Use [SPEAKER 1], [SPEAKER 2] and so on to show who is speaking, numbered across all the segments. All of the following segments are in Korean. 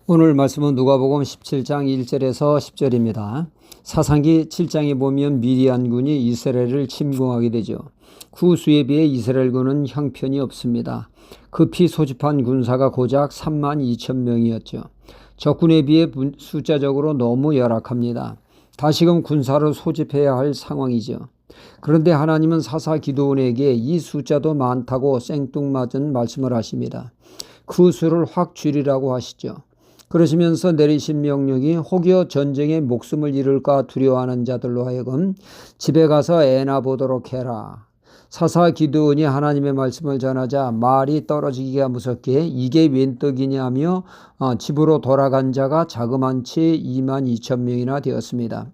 [SPEAKER 1] 오늘 말씀은 누가복음 17장 1절에서 10절입니다. 사사기 7장에 보면 미디안군이 이스라엘을 침공하게 되죠. 그 수에 비해 이스라엘군은 형편이 없습니다. 급히 소집한 군사가 고작 3만 2천 명이었죠. 적군에 비해 숫자적으로 너무 열악합니다. 다시금 군사를 소집해야 할 상황이죠. 그런데 하나님은 사사 기드온에게 이 숫자도 많다고 생뚱맞은 말씀을 하십니다. 그 수를 확 줄이라고 하시죠. 그러시면서 내리신 명령이 혹여 전쟁에 목숨을 잃을까 두려워하는 자들로 하여금 집에 가서 애나 보도록 해라. 사사 기드온이 하나님의 말씀을 전하자 말이 떨어지기가 무섭게 이게 웬 떡이냐며 집으로 돌아간 자가 자그만치 2만 2천 명이나 되었습니다.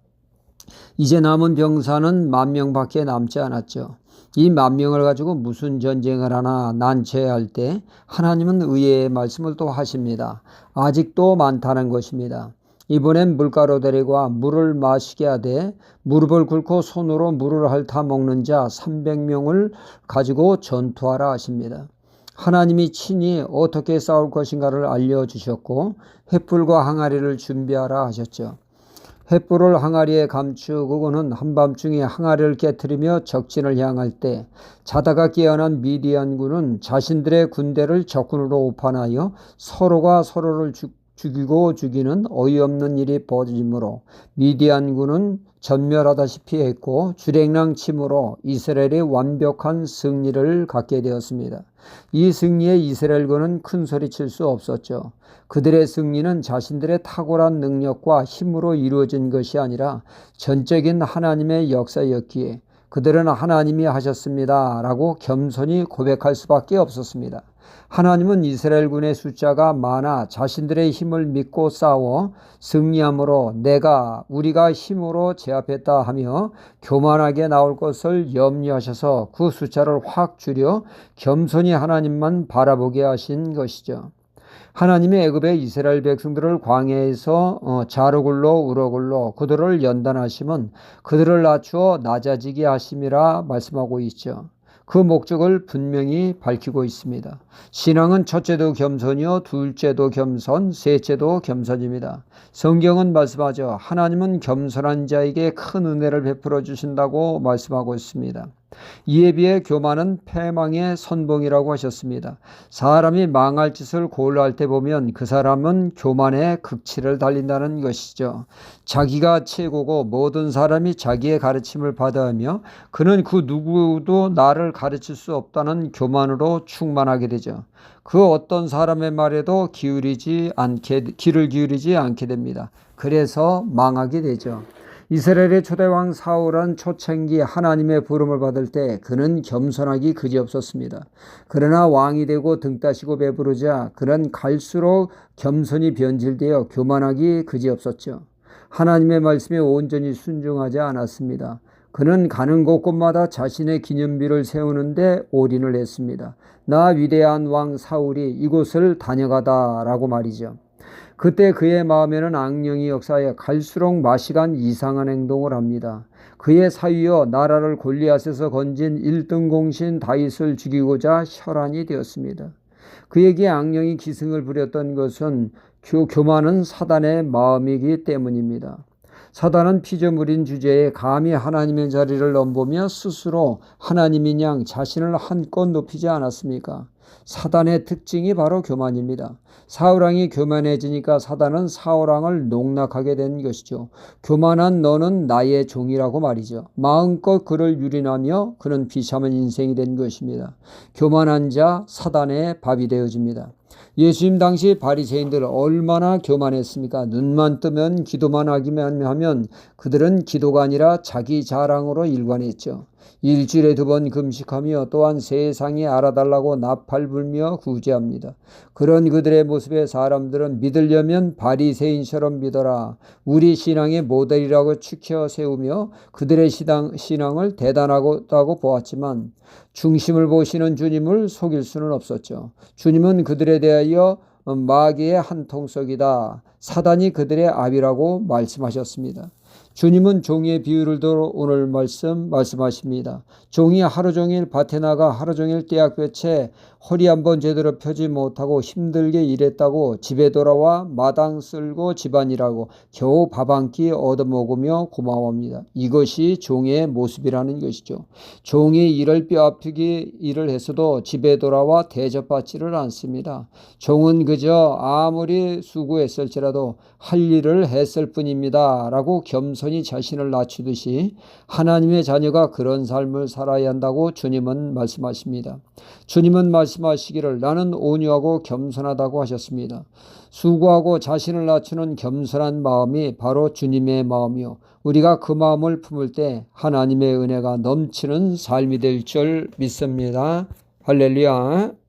[SPEAKER 1] 이제 남은 병사는 10,000명밖에 남지 않았죠. 이 10,000명을 가지고 무슨 전쟁을 하나 난처해할 때 하나님은 의의 말씀을 또 하십니다. 아직도 많다는 것입니다. 이번엔 물가로 데리고 물을 마시게 하되 무릎을 꿇고 손으로 물을 핥아 먹는 자 300명을 가지고 전투하라 하십니다. 하나님이 친히 어떻게 싸울 것인가를 알려주셨고 횃불과 항아리를 준비하라 하셨죠. 횃불을 항아리에 감추고 그는 한밤중에 항아리를 깨트리며 적진을 향할 때 자다가 깨어난 미디안군은 자신들의 군대를 적군으로 오판하여 서로가 서로를 죽이고 죽이는 어이없는 일이 벌어지므로 미디안군은 전멸하다시피 했고 주랭랑 침으로 이스라엘이 완벽한 승리를 갖게 되었습니다. 이 승리에 이스라엘군은 큰 소리칠 수 없었죠. 그들의 승리는 자신들의 탁월한 능력과 힘으로 이루어진 것이 아니라 전적인 하나님의 역사였기에 그들은 하나님이 하셨습니다 라고 겸손히 고백할 수밖에 없었습니다. 하나님은 이스라엘군의 숫자가 많아 자신들의 힘을 믿고 싸워 승리함으로 우리가 힘으로 제압했다 하며 교만하게 나올 것을 염려하셔서 그 숫자를 확 줄여 겸손히 하나님만 바라보게 하신 것이죠. 하나님이 애굽의 이스라엘 백성들을 광야에서 자르굴로 우러굴로 그들을 연단하시면 그들을 낮추어 낮아지게 하심이라 말씀하고 있죠. 그 목적을 분명히 밝히고 있습니다. 신앙은 첫째도 겸손이요 둘째도 겸손, 셋째도 겸손입니다. 성경은 말씀하죠. 하나님은 겸손한 자에게 큰 은혜를 베풀어 주신다고 말씀하고 있습니다. 이에 비해 교만은 패망의 선봉이라고 하셨습니다. 사람이 망할 짓을 고려할 때 보면 그 사람은 교만의 극치를 달린다는 것이죠. 자기가 최고고 모든 사람이 자기의 가르침을 받아하며 그는 그 누구도 나를 가르칠 수 없다는 교만으로 충만하게 되죠. 그 어떤 사람의 말에도 귀를 기울이지 않게 됩니다. 그래서 망하게 되죠. 이스라엘의 초대왕 사울은 초창기 하나님의 부름을 받을 때 그는 겸손하기 그지없었습니다. 그러나 왕이 되고 등 따시고 배부르자 그는 갈수록 겸손이 변질되어 교만하기 그지없었죠. 하나님의 말씀에 온전히 순종하지 않았습니다. 그는 가는 곳곳마다 자신의 기념비를 세우는데 올인을 했습니다. 나 위대한 왕 사울이 이곳을 다녀가다라고 말이죠. 그때 그의 마음에는 악령이 역사하여 갈수록 마시간 이상한 행동을 합니다. 그의 사위여 나라를 골리앗에서 건진 1등 공신 다윗을 죽이고자 혈안이 되었습니다. 그에게 악령이 기승을 부렸던 것은 교만은 사단의 마음이기 때문입니다. 사단은 피조물인 주제에 감히 하나님의 자리를 넘보며 스스로 하나님인 양 자신을 한껏 높이지 않았습니까? 사단의 특징이 바로 교만입니다. 사울왕이 교만해지니까 사단은 사울왕을 농락하게 된 것이죠. 교만한 너는 나의 종이라고 말이죠. 마음껏 그를 유린하며 그는 비참한 인생이 된 것입니다. 교만한 자 사단의 밥이 되어집니다. 예수님 당시 바리새인들 얼마나 교만했습니까? 눈만 뜨면 기도만 하기만 하면 그들은 기도가 아니라 자기 자랑으로 일관했죠. 일주일에 2번 금식하며 또한 세상이 알아달라고 나팔 불며 구제합니다. 그런 그들의 모습에 사람들은 믿으려면 바리새인처럼 믿어라. 우리 신앙의 모델이라고 추켜 세우며 그들의 신앙을 대단하다고 보았지만 중심을 보시는 주님을 속일 수는 없었죠. 주님은 그들에 대하여 마귀의 한통속이다. 사단이 그들의 압이라고 말씀하셨습니다. 주님은 종의 비유를 들어 오늘 말씀하십니다. 종이 하루 종일 밭에 나가 하루 종일 떼약볕에 허리 한번 제대로 펴지 못하고 힘들게 일했다고 집에 돌아와 마당 쓸고 집안일하고 겨우 밥 한 끼 얻어먹으며 고마워합니다. 이것이 종의 모습이라는 것이죠. 종이 일을 뼈아프게 일을 했어도 집에 돌아와 대접받지를 않습니다. 종은 그저 아무리 수고했을지라도 할 일을 했을 뿐입니다. 라고 겸손히 자신을 낮추듯이 하나님의 자녀가 그런 삶을 살아야 한다고 주님은 말씀하십니다. 주님은 말씀하시기를 나는 온유하고 겸손하다고 하셨습니다. 수고하고 자신을 낮추는 겸손한 마음이 바로 주님의 마음이요. 우리가 그 마음을 품을 때 하나님의 은혜가 넘치는 삶이 될 줄 믿습니다. 할렐루야.